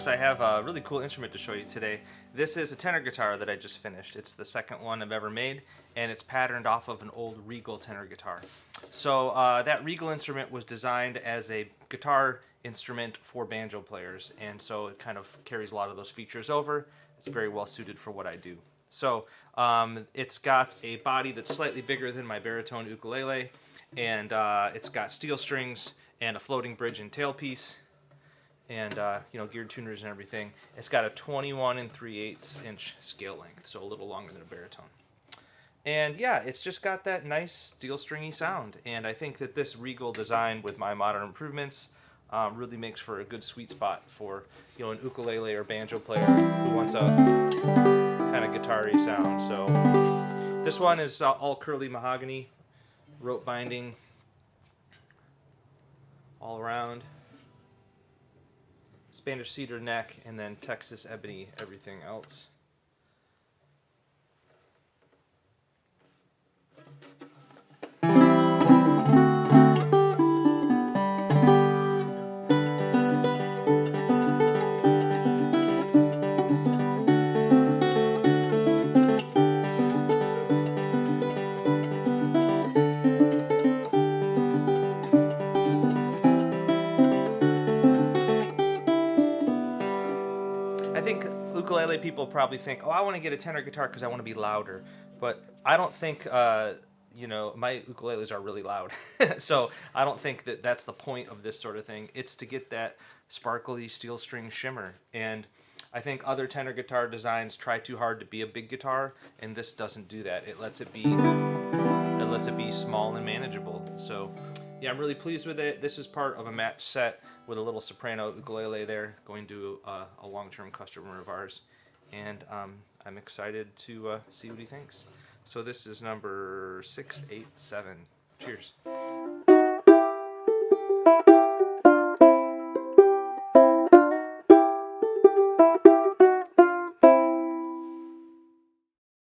folks, I have a really cool instrument to show you today. This is a tenor guitar that I just finished. It's the second one I've ever made, and it's patterned off of an old Regal tenor guitar. So that Regal instrument was designed as a guitar instrument for banjo players, and so it kind of carries a lot of those features over. It's very well suited for what I do. So it's got a body that's slightly bigger than my baritone ukulele, and it's got steel strings and a floating bridge and tailpiece, and geared tuners and everything. It's got a 21 3/8 inch scale length, so a little longer than a baritone. And yeah, it's just got that nice steel stringy sound. And I think that this Regal design with my modern improvements really makes for a good sweet spot for an ukulele or banjo player who wants a kind of guitar-y sound. So this one is all curly mahogany, rope binding all around. Spanish cedar neck, and then Texas ebony everything else. I think ukulele people probably think, oh, I want to get a tenor guitar because I want to be louder. But I don't think, my ukuleles are really loud. So I don't think that that's the point of this sort of thing. It's to get that sparkly steel string shimmer. And I think other tenor guitar designs try too hard to be a big guitar, and this doesn't do that. It lets it be small and manageable. So yeah, I'm really pleased with it. This is part of a match set with a little soprano ukulele there, going to a long-term customer of ours, and I'm excited to see what he thinks. So this is number 687. Cheers.